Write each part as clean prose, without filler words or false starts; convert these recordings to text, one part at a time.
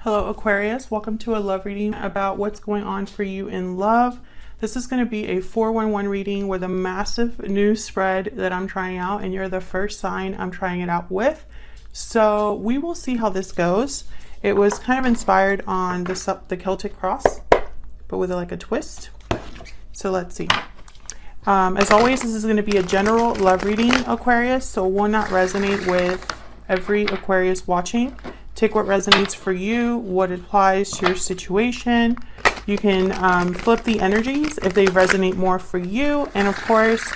Hello Aquarius, welcome to a love reading about what's going on for you in love. This is going to be a 411 reading with a massive new spread that I'm trying out, and you're the first sign I'm trying it out with. So we will see how this goes. It was kind of inspired on the Celtic cross, but with like a twist. So let's see. As always, this is going to be a general love reading, Aquarius, so it will not resonate with every Aquarius watching. Take what resonates for you, what applies to your situation. You can flip the energies if they resonate more for you. And of course,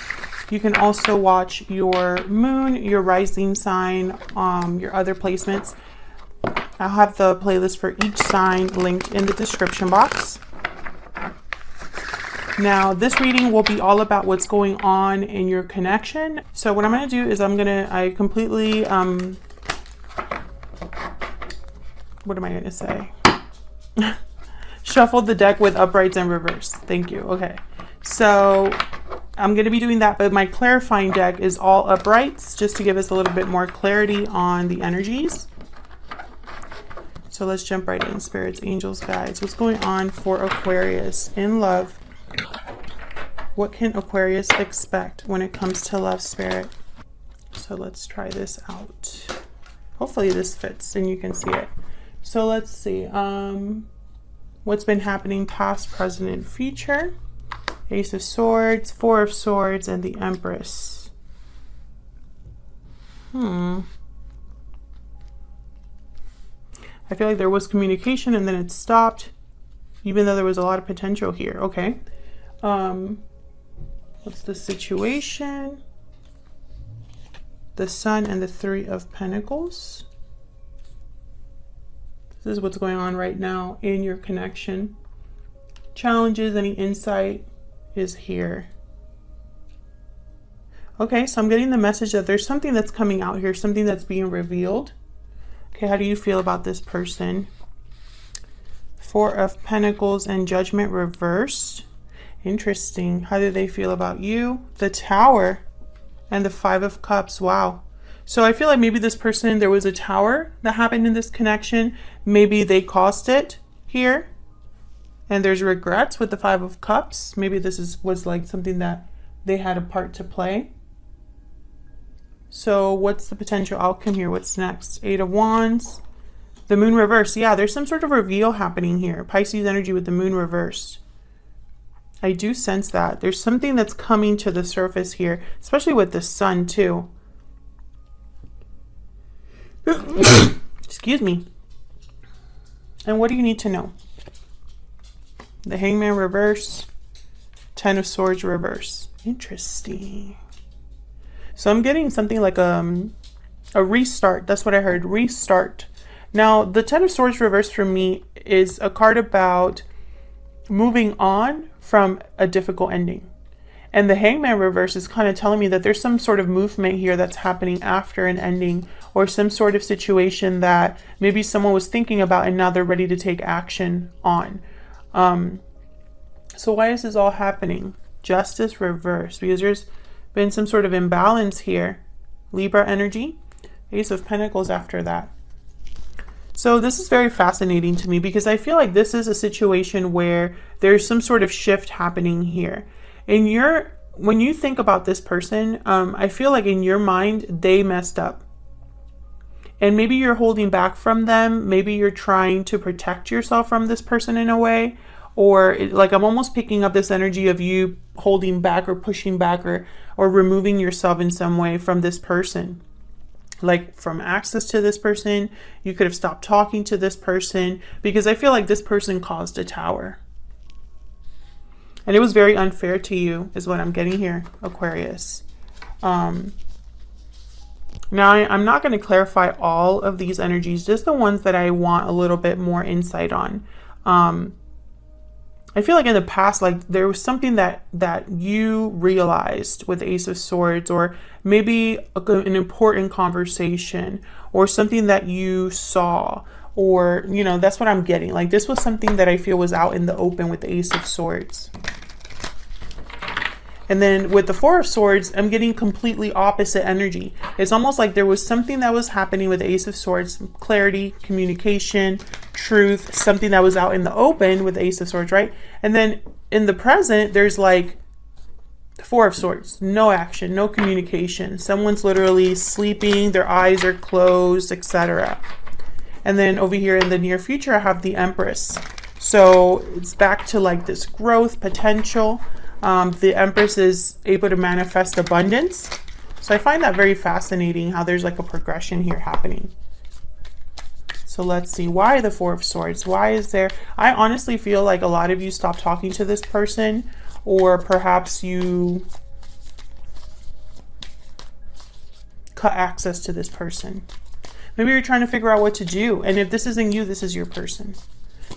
you can also watch your moon, your rising sign, your other placements. I'll have the playlist for each sign linked in the description box. Now, this reading will be all about what's going on in your connection. So what I'm going to do is I completely... what am I going to say? Shuffled the deck with uprights and reverse. Thank you. Okay. So I'm going to be doing that, but my clarifying deck is all uprights just to give us a little bit more clarity on the energies. So let's jump right in. Spirits, angels, guides. What's going on for Aquarius in love? What can Aquarius expect when it comes to love, spirit? So let's try this out. Hopefully this fits and you can see it. So let's see, what's been happening past, present, and future. Ace of Swords, Four of Swords, and the Empress. I feel like there was communication and then it stopped, even though there was a lot of potential here. Okay. What's the situation? The Sun and the Three of Pentacles. This is what's going on right now in your connection. Challenges, any insight is here. Okay, so I'm getting the message that there's something that's coming out here, something that's being revealed. Okay, how do you feel about this person? Four of Pentacles and Judgment reversed. Interesting. How do they feel about you? The Tower and the Five of Cups. Wow. So I feel like maybe this person, there was a tower that happened in this connection. Maybe they caused it here. And there's regrets with the Five of Cups. Maybe this was like something that they had a part to play. So what's the potential outcome here? What's next? Eight of Wands. The Moon reversed. Yeah, there's some sort of reveal happening here. Pisces energy with the Moon reversed. I do sense that. There's something that's coming to the surface here, especially with the Sun too. Excuse me. And what do you need to know? The Hangman reverse, Ten of Swords reverse. Interesting. So I'm getting something like a restart. That's what I heard. Restart. Now, the Ten of Swords reverse for me is a card about moving on from a difficult ending. And the Hangman reverse is kind of telling me that there's some sort of movement here that's happening after an ending, or some sort of situation that maybe someone was thinking about and now they're ready to take action on. So why is this all happening? Justice reverse, because there's been some sort of imbalance here. Libra energy, Ace of Pentacles after that. So this is very fascinating to me because I feel like this is a situation where there's some sort of shift happening here. When you think about this person, I feel like in your mind, they messed up. And maybe you're holding back from them. Maybe you're trying to protect yourself from this person in a way. Or like I'm almost picking up this energy of you holding back or pushing back or removing yourself in some way from this person. Like from access to this person, you could have stopped talking to this person because I feel like this person caused a tower. And it was very unfair to you is what I'm getting here, Aquarius. Now, I'm not going to clarify all of these energies, just the ones that I want a little bit more insight on. I feel like in the past, like there was something that you realized with Ace of Swords, or maybe an important conversation, or something that you saw, or, you know, that's what I'm getting. Like this was something that I feel was out in the open with the Ace of Swords. And then with the Four of Swords, I'm getting completely opposite energy. It's almost like there was something that was happening with the Ace of Swords, clarity, communication, truth, something that was out in the open with the Ace of Swords, right? And then in the present, there's like Four of Swords, no action, no communication. Someone's literally sleeping, their eyes are closed, etc. And then over here in the near future, I have the Empress. So it's back to like this growth potential. The Empress is able to manifest abundance. So I find that very fascinating how there's like a progression here happening. So let's see, why the Four of Swords? Why is there, I honestly feel like a lot of you stopped talking to this person, or perhaps you cut access to this person. Maybe you're trying to figure out what to do. And if this isn't you, this is your person.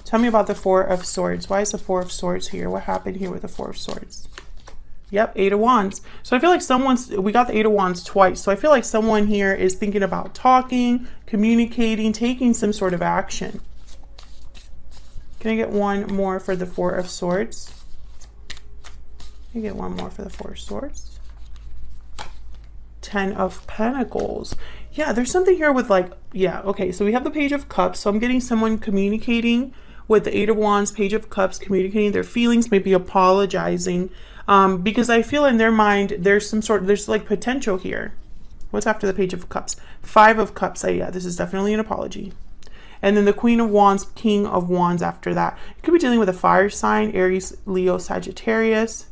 Tell me about the Four of Swords. Why is the Four of Swords here? What happened here with the Four of Swords? Yep, Eight of Wands. So I feel like we got the Eight of Wands twice. So I feel like someone here is thinking about talking, communicating, taking some sort of action. Can I get one more for the Four of Swords? Can I get one more for the Four of Swords? Ten of Pentacles. Yeah, there's something here with like, yeah, okay. So we have the Page of Cups. So I'm getting someone communicating with the Eight of Wands, Page of Cups, communicating their feelings, maybe apologizing. Because I feel in their mind, there's like potential here. What's after the Page of Cups? Five of Cups. Yeah, this is definitely an apology. And then the Queen of Wands, King of Wands after that. You could be dealing with a fire sign, Aries, Leo, Sagittarius.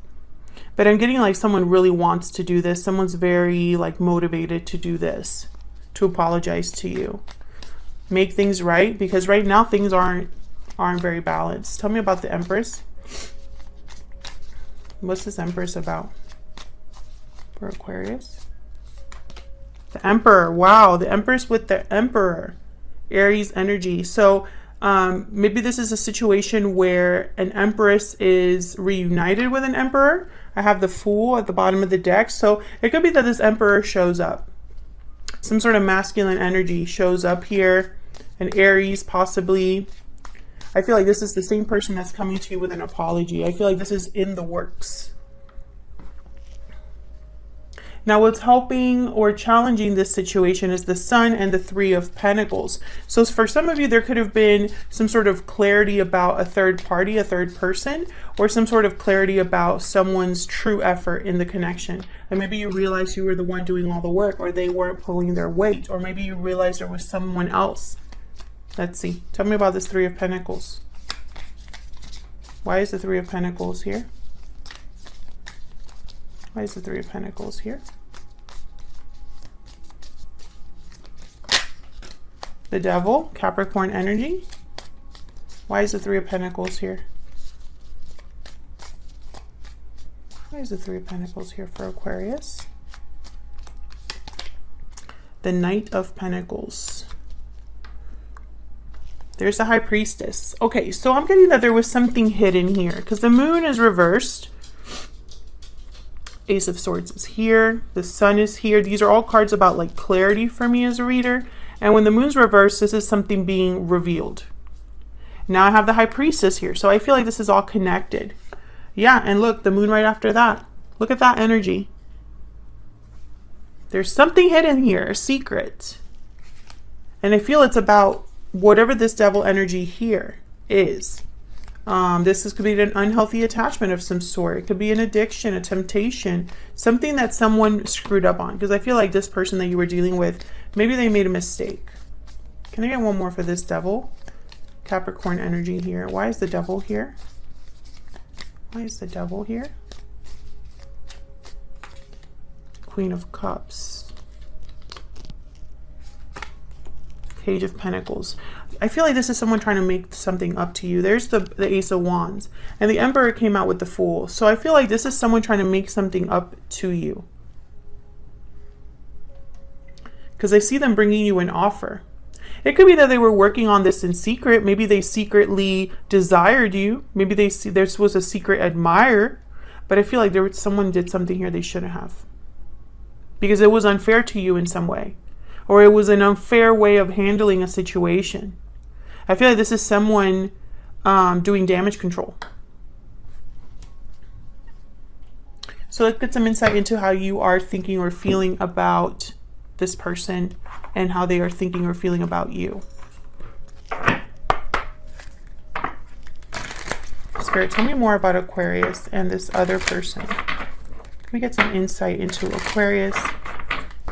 But I'm getting like someone really wants to do this. Someone's very like motivated to do this, to apologize to you. Make things right, because right now things aren't very balanced. Tell me about the Empress. What's this Empress about for Aquarius? The Emperor. Wow, the Empress with the Emperor. Aries energy. So maybe this is a situation where an Empress is reunited with an Emperor. I have the Fool at the bottom of the deck. So it could be that this Emperor shows up. Some sort of masculine energy shows up here. An Aries possibly. I feel like this is the same person that's coming to you with an apology. I feel like this is in the works. Now what's helping or challenging this situation is the Sun and the Three of Pentacles. So for some of you, there could have been some sort of clarity about a third party, a third person, or some sort of clarity about someone's true effort in the connection. And maybe you realized you were the one doing all the work, or they weren't pulling their weight, or maybe you realized there was someone else. Let's see. Tell me about this Three of Pentacles. Why is the Three of Pentacles here? Why is the Three of Pentacles here? The Devil, Capricorn energy. Why is the Three of Pentacles here? Why is the Three of Pentacles here for Aquarius? The Knight of Pentacles. There's the High Priestess. Okay, so I'm getting that there was something hidden here because the Moon is reversed. Ace of Swords is here. The Sun is here. These are all cards about like clarity for me as a reader. And when the Moon's reversed, this is something being revealed. Now I have the High Priestess here. So I feel like this is all connected. Yeah, and look, the Moon right after that. Look at that energy. There's something hidden here, a secret. And I feel it's about whatever this Devil energy here is. Could be an unhealthy attachment of some sort. It could be an addiction, a temptation, something that someone screwed up on. Because I feel like this person that you were dealing with, maybe they made a mistake. Can I get one more for this Devil? Capricorn energy here. Why is the Devil here? Why is the Devil here? Queen of Cups. Page of Pentacles. I feel like this is someone trying to make something up to you. There's the Ace of Wands. And the Emperor came out with the Fool. So I feel like this is someone trying to make something up to you. Because I see them bringing you an offer. It could be that they were working on this in secret. Maybe they secretly desired you. Maybe this was a secret admirer. But I feel like someone did something here they shouldn't have. Because it was unfair to you in some way. Or it was an unfair way of handling a situation. I feel like this is someone doing damage control. So let's get some insight into how you are thinking or feeling about this person and how they are thinking or feeling about you. Spirit, tell me more about Aquarius and this other person. Can we get some insight into Aquarius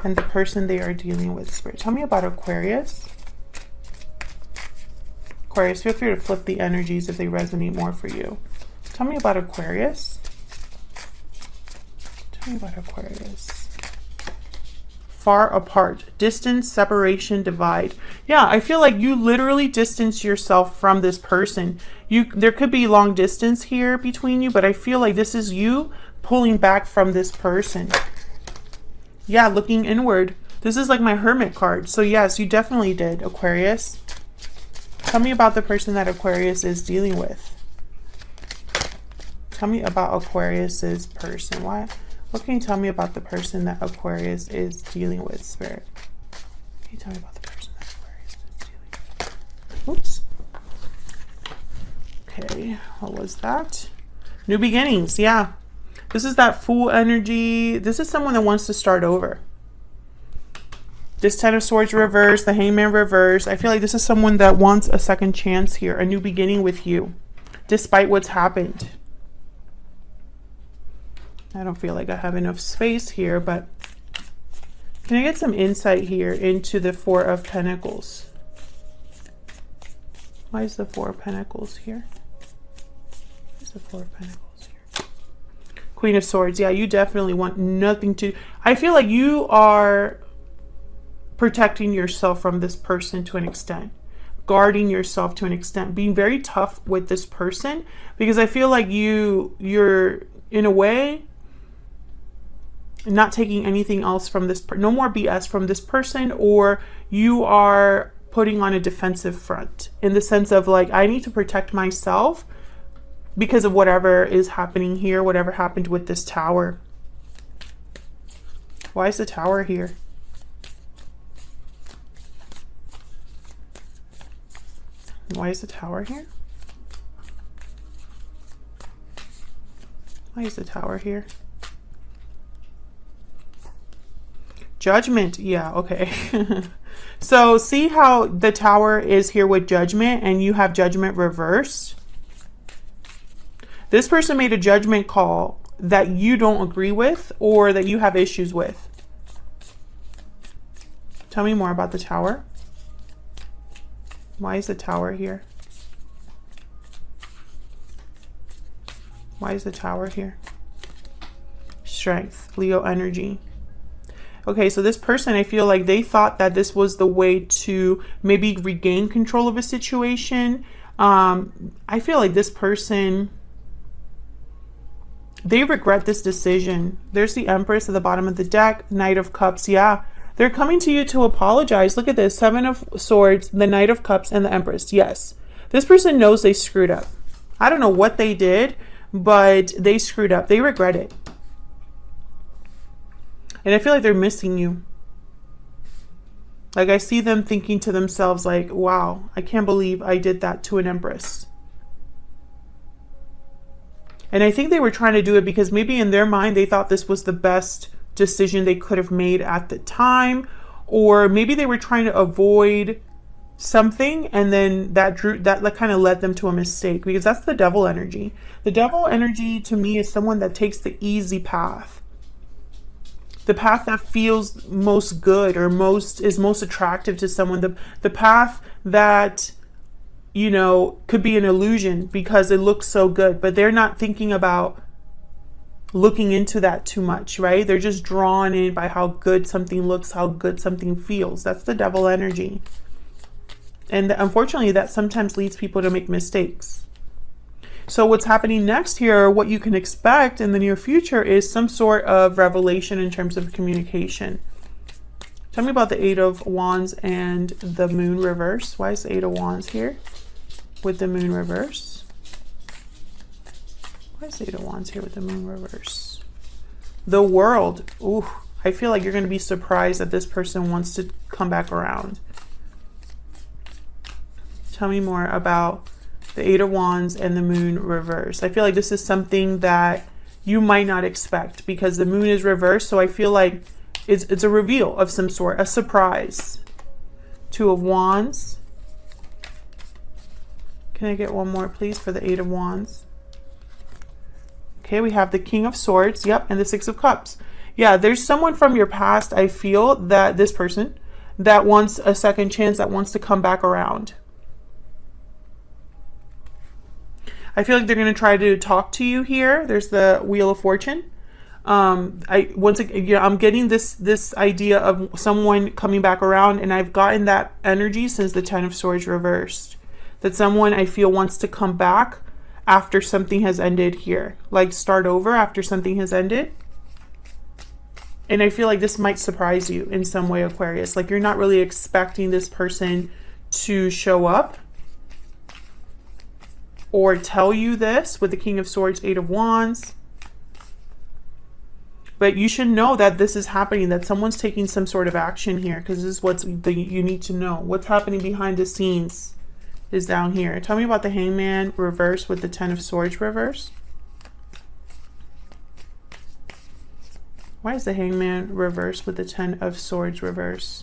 and the person they are dealing with, Spirit? Tell me about Aquarius. Aquarius, feel free to flip the energies if they resonate more for you. Tell me about Aquarius. Tell me about Aquarius. Far apart. Distance, separation, divide. Yeah, I feel like you literally distance yourself from this person. There could be long distance here between you, but I feel like this is you pulling back from this person. Yeah, looking inward. This is like my Hermit card. So yes, you definitely did, Aquarius. Tell me about the person that Aquarius is dealing with. Tell me about Aquarius's person. What can you tell me about the person that Aquarius is dealing with, Spirit? Can you tell me about the person that Aquarius is dealing with? Oops. Okay, what was that? New beginnings, yeah. This is that Fool energy. This is someone that wants to start over. This Ten of Swords reverse, the Hangman reverse. I feel like this is someone that wants a second chance here, a new beginning with you, despite what's happened. I don't feel like I have enough space here, but can I get some insight here into the Four of Pentacles? Why is the Four of Pentacles here? Why is the Four of Pentacles here? Queen of Swords. Yeah, you definitely want nothing to... I feel like you are protecting yourself from this person to an extent, guarding yourself to an extent, being very tough with this person, because I feel like you're in a way not taking anything else from this, no more BS from this person, or you are putting on a defensive front in the sense of like, I need to protect myself because of whatever is happening here, whatever happened with this Tower. Why is the Tower here? Why is the Tower here? Why is the Tower here? Judgment. Yeah, okay. So see how the Tower is here with Judgment and you have Judgment reversed? This person made a judgment call that you don't agree with or that you have issues with. Tell me more about the Tower. Why is the Tower here? Why is the Tower here? Strength, Leo energy. Okay, so this person, I feel like they thought that this was the way to maybe regain control of a situation. I feel like this person, they regret this decision. There's the Empress at the bottom of the deck, Knight of Cups. Yeah, they're coming to you to apologize. Look at this, Seven of Swords, the Knight of Cups, and the Empress. Yes, this person knows they screwed up. I don't know what they did, but they screwed up. They regret it. And I feel like they're missing you. Like I see them thinking to themselves like, wow, I can't believe I did that to an Empress. And I think they were trying to do it because maybe in their mind, they thought this was the best decision they could have made at the time. Or maybe they were trying to avoid something and then that kind of led them to a mistake, because that's the Devil energy. The Devil energy to me is someone that takes the easy path. The path that feels most good or is most attractive to someone. The path that, you know, could be an illusion because it looks so good, but they're not thinking about looking into that too much, right? They're just drawn in by how good something looks, how good something feels. That's the Devil energy. And unfortunately, that sometimes leads people to make mistakes. So what's happening next here, or what you can expect in the near future, is some sort of revelation in terms of communication. Tell me about the Eight of Wands and the Moon reverse. Why is the Eight of Wands here with the Moon reverse? Why is the Eight of Wands here with the Moon reverse? The World. Ooh, I feel like you're going to be surprised that this person wants to come back around. Tell me more about the Eight of Wands and the Moon reverse. I feel like this is something that you might not expect because the Moon is reversed. So I feel like it's a reveal of some sort, a surprise. Two of Wands. Can I get one more, please, for the Eight of Wands? Okay, we have the King of Swords, yep, and the Six of Cups. Yeah, there's someone from your past, I feel, that this person that wants a second chance, that wants to come back around. I feel like they're going to try to talk to you here. There's the Wheel of Fortune. Once again, I'm getting this idea of someone coming back around, and I've gotten that energy since the Ten of Swords reversed. That someone I feel wants to come back after something has ended here, like start over after something has ended. And I feel like this might surprise you in some way, Aquarius. Like you're not really expecting this person to show up or tell you this with the King of Swords, Eight of Wands. But you should know that this is happening, that someone's taking some sort of action here, because this is what you need to know. What's happening behind the scenes is down here. Tell me about the Hangman reverse with the Ten of Swords reverse. Why is the Hangman reverse with the Ten of Swords reverse?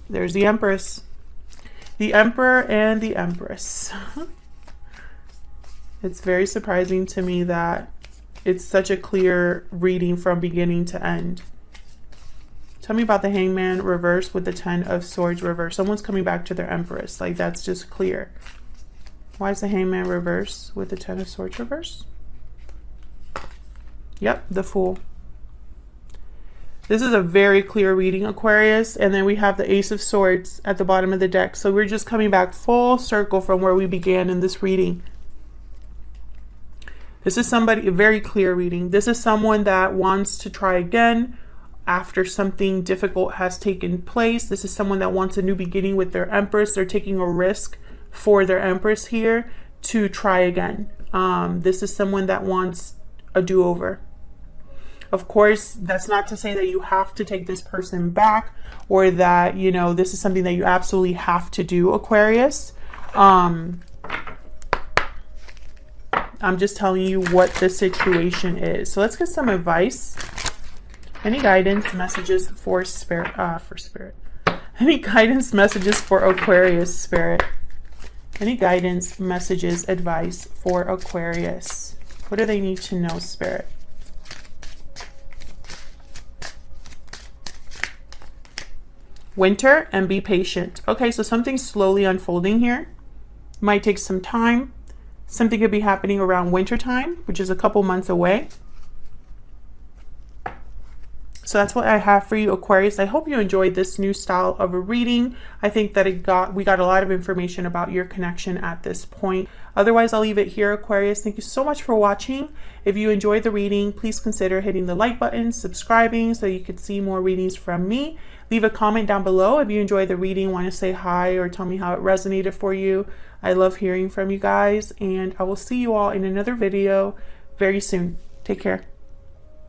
There's the Empress. The Emperor and the Empress. It's very surprising to me that it's such a clear reading from beginning to end. Tell me about the Hangman reverse with the Ten of Swords reverse. Someone's coming back to their Empress. Like that's just clear. Why is the Hangman reverse with the Ten of Swords reverse? Yep, the Fool. This is a very clear reading, Aquarius. And then we have the Ace of Swords at the bottom of the deck. So we're just coming back full circle from where we began in this reading. This is somebody, a very clear reading. This is someone that wants to try again after something difficult has taken place. This is someone that wants a new beginning with their Empress. They're taking a risk for their Empress here to try again. This is someone that wants a do-over. Of course, that's not to say that you have to take this person back or that, you know, this is something that you absolutely have to do, Aquarius. I'm just telling you what the situation is. So let's get some advice. Any guidance, messages for spirit, Any guidance, messages for Aquarius, Spirit. Any guidance, messages, advice for Aquarius. What do they need to know, Spirit? Winter and be patient. Okay, so something's slowly unfolding here. Might take some time. Something could be happening around winter time, which is a couple months away. So that's what I have for you, Aquarius. I hope you enjoyed this new style of a reading. I think that we got a lot of information about your connection at this point. Otherwise, I'll leave it here, Aquarius. Thank you so much for watching. If you enjoyed the reading, please consider hitting the like button, subscribing so you could see more readings from me. Leave a comment down below if you enjoyed the reading, want to say hi or tell me how it resonated for you. I love hearing from you guys, and I will see you all in another video very soon. Take care.